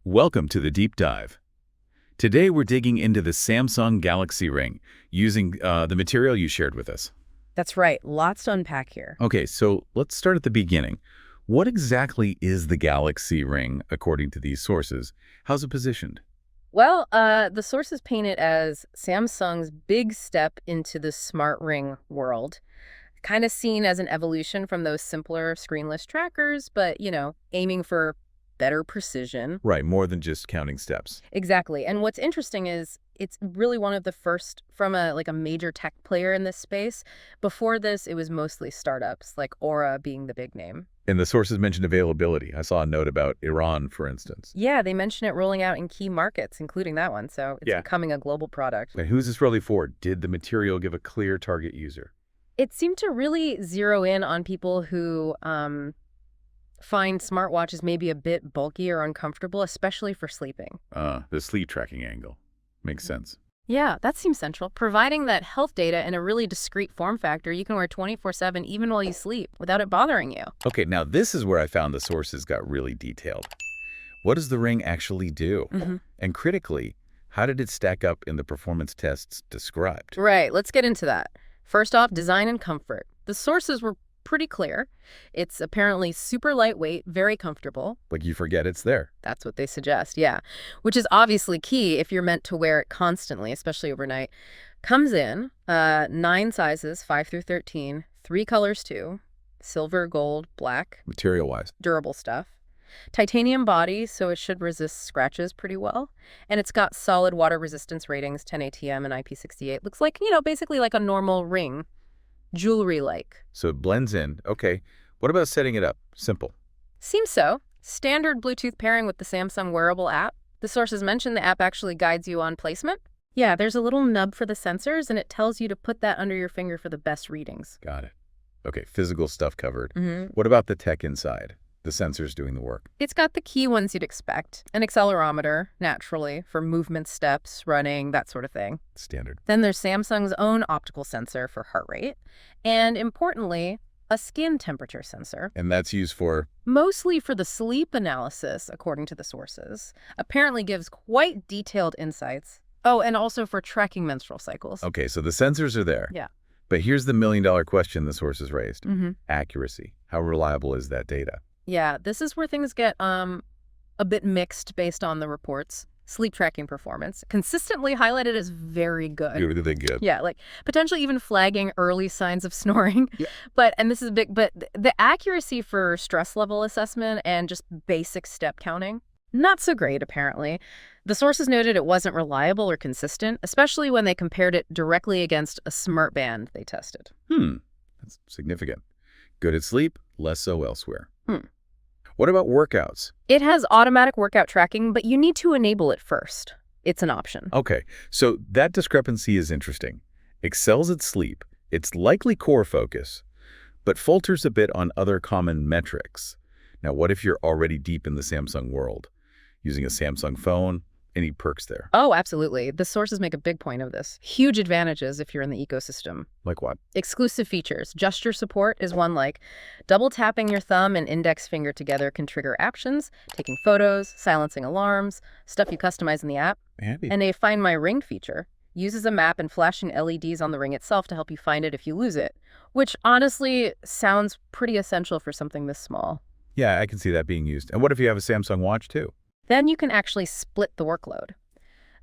Welcome to the deep dive. Today we're digging into the Samsung Galaxy Ring using the material you shared with us. That's right. Lots to unpack here. Okay, so let's start at the beginning. What exactly is the Galaxy Ring according to these sources? How's it positioned? Well, the sources paint it as Samsung's big step into the smart ring world. Kind of seen as an evolution from those simpler screenless trackers, but, aiming for better precision. Right, more than just counting steps. Exactly. And what's interesting is it's really one of the first from a major tech player in this space. Before this, it was mostly startups, like Oura being the big name. And the sources mentioned availability. I saw a note about Iran, for instance. Yeah, they mention it rolling out in key markets, including that one. So it's Yeah. becoming a global product. And who's this really for? Did the material give a clear target user? It seemed to really zero in on people who find smartwatches maybe a bit bulky or uncomfortable, especially for sleeping. The sleep tracking angle. Makes sense. Yeah, that seems central. Providing that health data in a really discreet form factor you can wear 24/7 even while you sleep without it bothering you. Okay, now this is where I found the sources got really detailed. What does the ring actually do? And critically, how did it stack up in the performance tests described? Right, let's get into that. First off, design and comfort. The sources were pretty clear. It's apparently super lightweight, very comfortable. Like you forget it's there. That's what they suggest, yeah. Which is obviously key if you're meant to wear it constantly, especially overnight. Comes in 9 sizes, 5 through 13, 3 colors too. Silver, gold, black, Material-wise. durable stuff. Titanium body, so it should resist scratches pretty well. And it's got solid water resistance ratings, 10 ATM and IP68. Looks like, basically like a normal ring. Jewelry-like. So it blends in. Okay, what about setting it up? Simple. Seems so. Standard Bluetooth pairing with the Samsung wearable app. The sources mention the app actually guides you on placement. Yeah, there's a little nub for the sensors, and it tells you to put that under your finger for the best readings. Got it. Okay, physical stuff covered. What about the tech inside? The sensors doing the work. It's got the key ones you'd expect. An accelerometer, naturally, for movement steps, running, that sort of thing. Standard. Then there's Samsung's own optical sensor for heart rate. And importantly, a skin temperature sensor. And that's used for? Mostly for the sleep analysis, according to the sources. Apparently gives quite detailed insights. Oh, and also for tracking menstrual cycles. Okay, so the sensors are there. Yeah. But here's the million-dollar question the sources raised. Accuracy. How reliable is that data? Yeah, this is where things get a bit mixed based on the reports. Sleep tracking performance, consistently highlighted as very good. Really good. Yeah, like potentially even flagging early signs of snoring. Yeah. And this is big, but the accuracy for stress level assessment and just basic step counting, not so great, apparently. The sources noted it wasn't reliable or consistent, especially when they compared it directly against a smart band they tested. That's significant. Good at sleep, less so elsewhere. What about workouts? It has automatic workout tracking, but you need to enable it first. It's an option. Okay, so that discrepancy is interesting. Excels at sleep, it's likely core focus, but falters a bit on other common metrics. Now, what if you're already deep in the Samsung world? Using a Samsung phone, any perks there? Oh, absolutely. The sources make a big point of this. Huge advantages if you're in the ecosystem. Like what? Exclusive features. Gesture support is one, like double tapping your thumb and index finger together can trigger actions, taking photos, silencing alarms, stuff you customize in the app. Handy. And a Find My Ring feature uses a map and flashing LEDs on the ring itself to help you find it if you lose it, which honestly sounds pretty essential for something this small. Yeah, I can see that being used. And what if you have a Samsung Watch too? Then you can actually split the workload.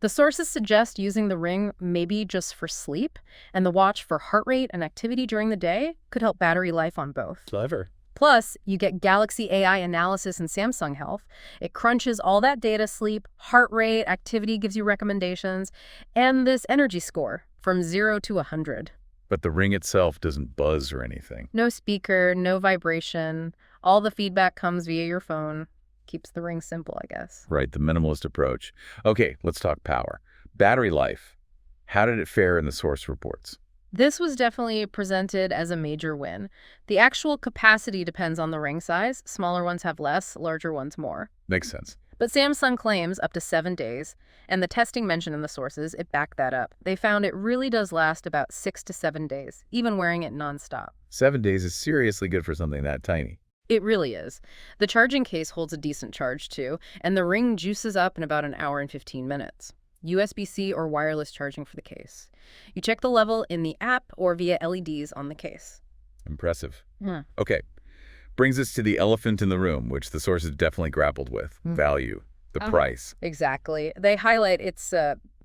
The sources suggest using the ring maybe just for sleep, and the watch for heart rate and activity during the day could help battery life on both. Clever. Plus, you get Galaxy AI analysis in Samsung Health. It crunches all that data, sleep, heart rate, activity, gives you recommendations, and this energy score from 0 to 100. But the ring itself doesn't buzz or anything. No speaker, no vibration. All the feedback comes via your phone. Keeps the ring simple, I guess. Right, the minimalist approach. Okay, let's talk power. Battery life. How did it fare in the source reports? This was definitely presented as a major win. The actual capacity depends on the ring size. Smaller ones have less, larger ones more. Makes sense. But Samsung claims up to 7 days, and the testing mentioned in the sources, it backed that up. They found it really does last about 6 to 7 days, even wearing it nonstop. 7 days is seriously good for something that tiny. It really is. The charging case holds a decent charge too, and the Ring juices up in about an hour and 15 minutes. USB-C or wireless charging for the case. You check the level in the app or via LEDs on the case. Impressive. Hmm. Okay, brings us to the elephant in the room, which the sources definitely grappled with, value, the price. Exactly. They highlight it's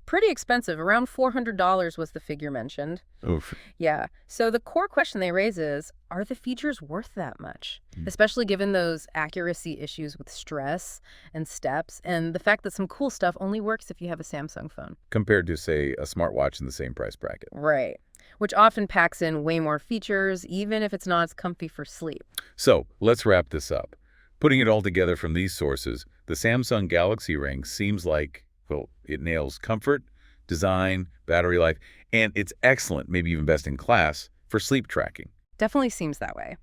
pretty expensive. Around $400 was the figure mentioned. Oof. Yeah. So the core question they raise is, are the features worth that much? Especially given those accuracy issues with stress and steps and the fact that some cool stuff only works if you have a Samsung phone. Compared to, say, a smartwatch in the same price bracket. Right. Which often packs in way more features, even if it's not as comfy for sleep. So let's wrap this up. Putting it all together from these sources, the Samsung Galaxy Ring seems like, well, it nails comfort, design, battery life, and it's excellent, maybe even best in class, for sleep tracking. Definitely seems that way.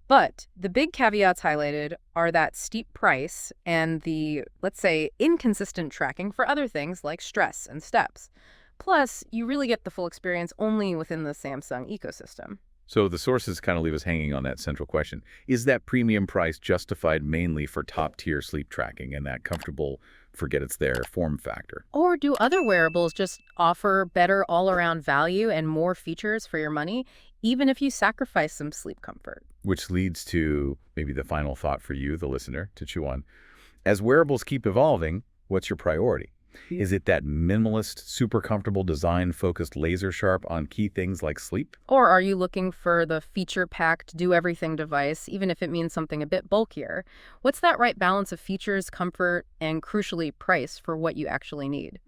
But the big caveats highlighted are that steep price and the, let's say, inconsistent tracking for other things like stress and steps. Plus, you really get the full experience only within the Samsung ecosystem. So the sources kind of leave us hanging on that central question. Is that premium price justified mainly for top-tier sleep tracking and that comfortable, forget it's there, form factor? Or do other wearables just offer better all-around value and more features for your money, even if you sacrifice some sleep comfort? Which leads to maybe the final thought for you, the listener, to chew on. As wearables keep evolving, what's your priority? Is it that minimalist, super comfortable, design-focused laser sharp on key things like sleep? Or are you looking for the feature-packed, do-everything device, even if it means something a bit bulkier? What's that right balance of features, comfort, and crucially price for what you actually need?